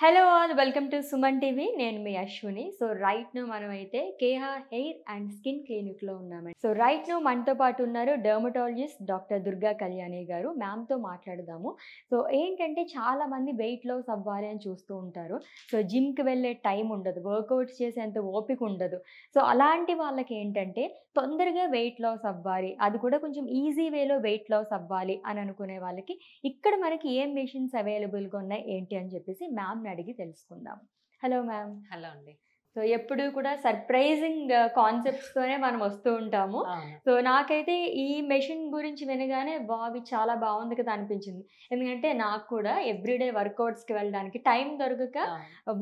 Hello all welcome to Suman TV. నేను మీ Ashwini. So right now మనమైతే Keha hair and skin క్లినిక్లో ఉన్నామండి. So right now మనతో పాటు ఉన్నారు డర్మటాలజిస్ట్ డాక్టర్ దుర్గా కళ్యాణి గారు. మ్యామ్తో మాట్లాడదాము. సో ఏంటంటే చాలామంది వెయిట్ లాస్ అవ్వాలి అని చూస్తూ ఉంటారు. సో జిమ్కి వెళ్ళే టైం ఉండదు, వర్కౌట్స్ చేసేంత ఓపిక ఉండదు. సో అలాంటి వాళ్ళకి ఏంటంటే తొందరగా వెయిట్ లాస్ అవ్వాలి, అది కూడా కొంచెం ఈజీ వేలో వెయిట్ లాస్ అవ్వాలి అని అనుకునే వాళ్ళకి ఇక్కడ మనకి ఏం మెషిన్స్ అవైలబుల్గా ఉన్నాయి ఏంటి అని చెప్పేసి మ్యామ్ని అడిగి తెలుసుకుందాం. Hello ma'am. హలో అండి. సో ఎప్పుడు కూడా సర్ప్రైజింగ్ కాన్సెప్ట్స్తోనే మనం వస్తూ ఉంటాము. అవును. సో నాకైతే ఈ మెషిన్ గురించి వినగానే బాబీ చాలా బాగుంది కదా అనిపించింది. ఎందుకంటే నాకు కూడా ఎవ్రీడే వర్కౌట్స్కి వెళ్ళడానికి టైం దొరకక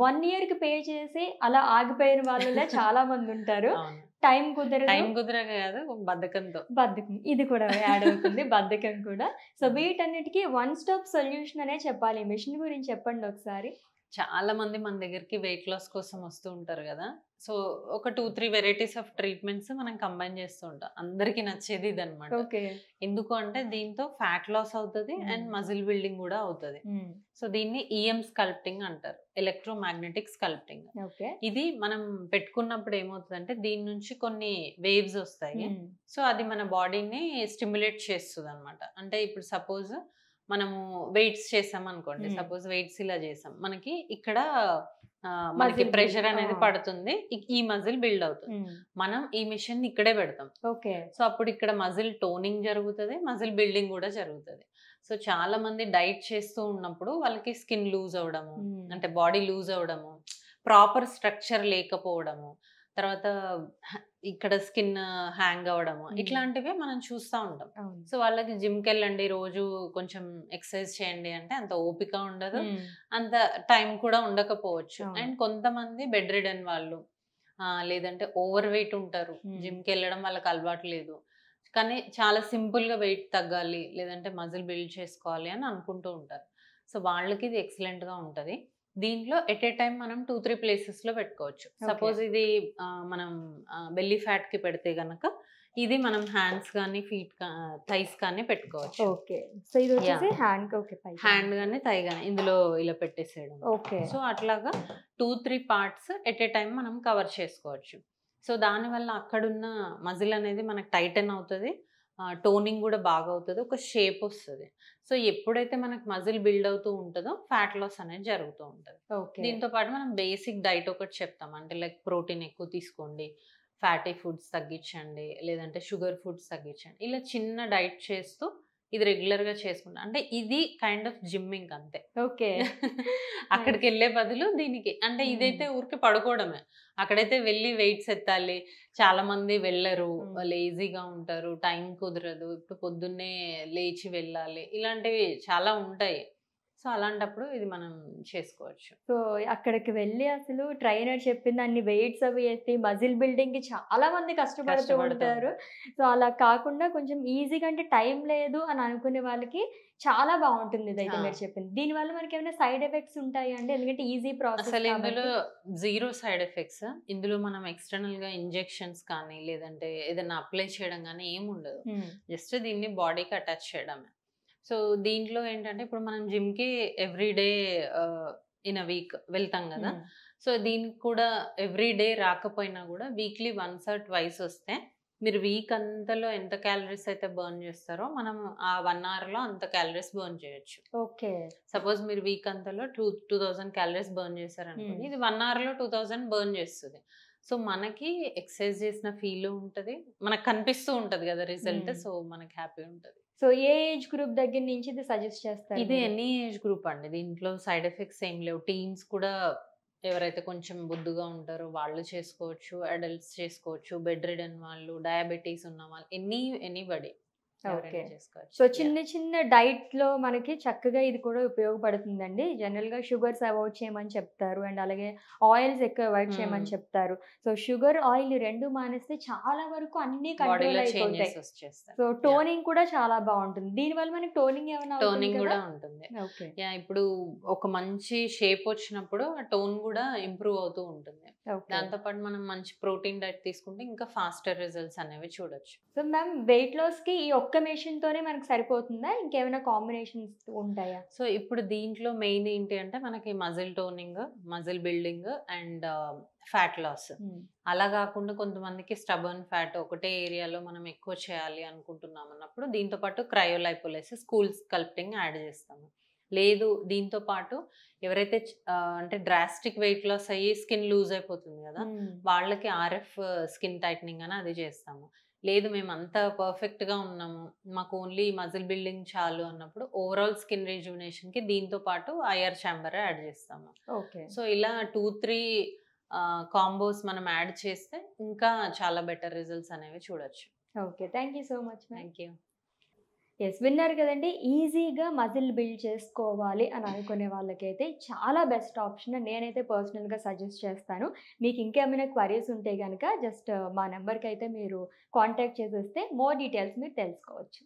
1 ఇయర్కి పే చేసి అలా ఆగిపోయిన వాళ్ళలో చాలా మంది ఉంటారు. అవును. టైం కుదరక కాదు, బద్ధకం ఇది కూడా యాడ్ అవుతుంది. బద్ధకం కూడా. సో వీటన్నిటికీ వన్ స్టాప్ సొల్యూషన్ అనే చెప్పాలి. మెషిన్ గురించి చెప్పండి ఒకసారి. చాలా మంది మన దగ్గరికి వెయిట్ లాస్ కోసం వస్తూ ఉంటారు కదా. సో ఒక 2-3 వెరైటీస్ ఆఫ్ ట్రీట్మెంట్స్ మనం కంబైన్ చేస్తూ ఉంటాం. అందరికి నచ్చేది ఇది అనమాట. ఓకే. ఎందుకు అంటే దీంతో ఫ్యాట్ లాస్ అవుతుంది అండ్ మజిల్ బిల్డింగ్ కూడా అవుతుంది. సో దీన్ని ఈఎం స్కల్ప్టింగ్ అంటారు, ఎలక్ట్రోమాగ్నెటిక్ స్కల్ప్టింగ్. ఓకే. ఇది మనం పెట్టుకున్నప్పుడు ఏమవుతుందంటే దీని నుంచి కొన్ని వేవ్స్ వస్తాయి. సో అది మన బాడీని స్టిమ్యులేట్ చేస్తుంది అనమాట. అంటే ఇప్పుడు సపోజ్ మనము వెయిట్స్ చేసాం అనుకోండి, సపోజ్ వెయిట్స్ ఇలా చేసాం, మనకి ఇక్కడ మనకి ప్రెషర్ అనేది పడుతుంది, ఈ మజిల్ బిల్డ్ అవుతుంది. మనం ఈ మిషన్ ఇక్కడే పెడతాం. ఓకే. సో అప్పుడు ఇక్కడ మజిల్ టోనింగ్ జరుగుతుంది, మజిల్ బిల్డింగ్ కూడా జరుగుతుంది. సో చాలా మంది డైట్ చేస్తూ ఉన్నప్పుడు వాళ్ళకి స్కిన్ లూజ్ అవడము, అంటే బాడీ లూజ్ అవడము, ప్రాపర్ స్ట్రక్చర్ లేకపోవడము, తర్వాత ఇక్కడ స్కిన్ హ్యాంగ్ అవడము, ఇట్లాంటివి మనం చూస్తూ ఉంటాం. సో వాళ్ళకి జిమ్కి వెళ్ళండి, రోజు కొంచెం ఎక్సర్సైజ్ చేయండి అంటే అంత ఓపిక ఉండదు, అంత టైం కూడా ఉండకపోవచ్చు. అండ్ కొంతమంది బెడ్ రిడన్ వాళ్ళు, లేదంటే ఓవర్ వెయిట్ ఉంటారు, జిమ్కి వెళ్ళడం వాళ్ళకి అలవాటు లేదు, కానీ చాలా సింపుల్గా వెయిట్ తగ్గాలి లేదంటే మజిల్ బిల్డ్ చేసుకోవాలి అని అనుకుంటూ ఉంటారు. సో వాళ్ళకి ఇది ఎక్సలెంట్గా ఉంటుంది. దీంట్లో ఎట్ ఏ టైం మనం 2-3 ప్లేసెస్లో పెట్టుకోవచ్చు. సపోజ్ ఇది మనం బెల్లీ ఫ్యాట్కి పెడితే కనుక ఇది మనం హ్యాండ్స్ కానీ ఫీట్ థైస్ కానీ పెట్టుకోవచ్చు. ఓకే. సో ఇది వచ్చేసి హ్యాండ్ కానీ థై కానీ ఇందులో ఇలా పెట్టేసేయడం. ఓకే. సో అట్లాగా 2-3 పార్ట్స్ ఎట్ ఏ టైం మనం కవర్ చేసుకోవచ్చు. సో దానివల్ల అక్కడున్న మజిల్ అనేది మనకు టైటన్ అవుతుంది, టోనింగ్ కూడా బాగా అవుతుంది, ఒక షేప్ వస్తుంది. సో ఎప్పుడైతే మనకు మజిల్ బిల్డ్ అవుతూ ఉంటుందో ఫ్యాట్ లాస్ అనేది జరుగుతూ ఉంటుంది. దీంతో పాటు మనం బేసిక్ డైట్ ఒకటి చెప్తాం, అంటే లైక్ ప్రోటీన్ ఎక్కువ తీసుకోండి, ఫ్యాటీ ఫుడ్స్ తగ్గించండి, లేదంటే షుగర్ ఫుడ్స్ తగ్గించండి, ఇలా చిన్న డైట్ చేస్తూ ఇది రెగ్యులర్గా చేసుకుంటా, అంటే ఇది కైండ్ ఆఫ్ జిమ్మింగ్ అంతే. ఓకే. అక్కడికి వెళ్ళే బదులు దీనికి, అంటే ఇదైతే ఊరికి పడుకోవడమే, అక్కడైతే వెళ్ళి వెయిట్స్ ఎత్తాలి. చాలా మంది వెళ్ళరు, లేజీగా ఉంటారు, టైం కుదరదు, ఇప్పుడు పొద్దున్నే లేచి వెళ్ళాలి, ఇలాంటివి చాలా ఉంటాయి. సో అలాంటప్పుడు ఇది మనం చేసుకోవచ్చు. సో అక్కడికి వెళ్ళి అసలు ట్రైనర్ చెప్పింది అన్ని వెయిట్స్ అవి ఎత్తి మజిల్ బిల్డింగ్కి చాలా మంది కష్టపడుతూ ఉంటారు. సో అలా కాకుండా కొంచెం ఈజీగా, అంటే టైం లేదు అని అనుకునే వాళ్ళకి చాలా బాగుంటుంది ఇదైతే మీరు చెప్పింది. దీనివల్ల మనకి ఏమైనా సైడ్ ఎఫెక్ట్స్ ఉంటాయి అంటే, ఎందుకంటే ఈజీ ప్రాసెస్. అసలు ఇందులో 0 సైడ్ ఎఫెక్ట్స్. ఇందులో మనం ఎక్స్టర్నల్ గా ఇంజెక్షన్స్ కానీ లేదంటే ఏదైనా అప్లై చేయడం కానీ ఏమి ఉండదు, జస్ట్ దీన్ని బాడీకి అటాచ్ చేయడమే. సో దీంట్లో ఏంటంటే ఇప్పుడు మనం జిమ్కి ఎవ్రీడే ఇన్ అ వీక్ వెళ్తాం కదా. సో దీనికి కూడా ఎవ్రీడే రాకపోయినా కూడా వీక్లీ 1 or 2 వస్తే మీరు వీక్ అంతలో ఎంత క్యాలరీస్ అయితే బర్న్ చేస్తారో మనం ఆ 1 hourలో అంత క్యాలరీస్ బర్న్ చేయొచ్చు. ఓకే. సపోజ్ మీరు వీక్ అంతలో 2000 క్యాలరీస్ బర్న్ చేశారనుకోండి, ఇది 1 hourలో 2000 బర్న్ చేస్తుంది. సో మనకి ఎక్సర్సైజ్ చేసిన ఫీల్ ఉంటుంది, మనకు కనిపిస్తూ ఉంటుంది కదా రిజల్ట్, సో మనకి హ్యాపీ ఉంటుంది. సో ఏ ఏజ్ గ్రూప్ దగ్గర నుంచి ఇది సజెస్ట్ చేస్తారు? ఇది ఎనీ ఏజ్ గ్రూప్ అండి, దీంట్లో సైడ్ ఎఫెక్ట్స్ ఏం లేవు. టీన్స్ కూడా ఎవరైతే కొంచెం బొద్దుగా ఉంటారో వాళ్ళు చేసుకోవచ్చు, అడల్ట్స్ చేసుకోవచ్చు, బెడ్ రిడన్ వాళ్ళు, డయాబెటీస్ ఉన్న వాళ్ళు, ఎనీబడి చేసుకోవచ్చు. సో చిన్న చిన్న డైట్ లో మనకి చక్కగా ఇది కూడా ఉపయోగపడుతుందండి. జనరల్ గా షుగర్స్ అవాయిడ్ చేయమని చెప్తారు, అండ్ అలాగే ఆయిల్స్ ఎక్కువ అవాయిడ్ చేయమని చెప్తారు. సో షుగర్ ఆయిల్ రెండు మానేస్తే చాలా వరకు అన్ని కంట్రోల్ అయిపోతాయి. సో టోనింగ్ కూడా చాలా బాగుంటుంది. దీనివల్ల మనకి టోనింగ్ ఏమైనా కూడా ఉంటుంది. ఇప్పుడు ఒక మంచి షేప్ వచ్చినప్పుడు ఆ టోన్ కూడా ఇంప్రూవ్ అవుతూ ఉంటుంది. దాంతో పాటు మనం మంచి ప్రోటీన్ డైట్ తీసుకుంటే ఇంకా ఫాస్టర్ రిజల్ట్స్ అనేవి చూడొచ్చు. సో మ్యామ్ వెయిట్ లాస్ కి ఈ ఒక్క ఒక్క మెషిన్‌తోనే మనకు సరిపోతుందా? ఇంకేమైనా కాంబినేషన్స్ ఉంటాయా? సో ఇప్పుడు దీంట్లో మెయిన్ ఏంటి అంటే మనకి muscle toning, muscle building and fat loss. అలా కాకుండా కొంతమందికి స్టబర్న్ ఫ్యాట్ ఒకటే ఏరియాలో మనం ఎక్కువ చేయాలి అనుకుంటున్నాం అన్నప్పుడు దీంతో పాటు క్రయోలైపోలిసిస్, కూల్ స్కల్ప్టింగ్ యాడ్ చేస్తాము. లేదు దీంతో పాటు ఎవరైతే అంటే డ్రాస్టిక్ వెయిట్ లాస్ అయ్యి స్కిన్ లూజ్ అయిపోతుంది కదా, వాళ్ళకి ఆర్ఎఫ్ స్కిన్ టైట్నింగ్ అని అది చేస్తాము. లేదు మేము అంత పర్ఫెక్ట్గా ఉన్నాము, మాకు ఓన్లీ మజిల్ బిల్డింగ్ చాలు అన్నప్పుడు ఓవరాల్ స్కిన్ రిజ్యునేషన్కి దీంతో పాటు ఐఆర్ ఛాంబర్ యాడ్ చేస్తాము. ఓకే. సో ఇలా 2-3 కాంబోస్ మనం యాడ్ చేస్తే ఇంకా చాలా బెటర్ రిజల్ట్స్ అనేవి చూడొచ్చు. Okay. Thank you so much ma'am. Thank you. Yes, విన్నారు కదండీ! ఈజీగా మజిల్ బిల్డ్ చేసుకోవాలి అని అనుకునే వాళ్ళకైతే చాలా బెస్ట్ ఆప్షన్ నేనైతే పర్సనల్‌గా సజెస్ట్ చేస్తాను. మీకు ఇంకేమైనా క్వరీస్ ఉంటే గనక జస్ట్ మా నంబర్‌కైతే మీరు కాంటాక్ట్ చేసేస్తే మోర్ డీటెయిల్స్ మీరు తెలుసుకోవచ్చు.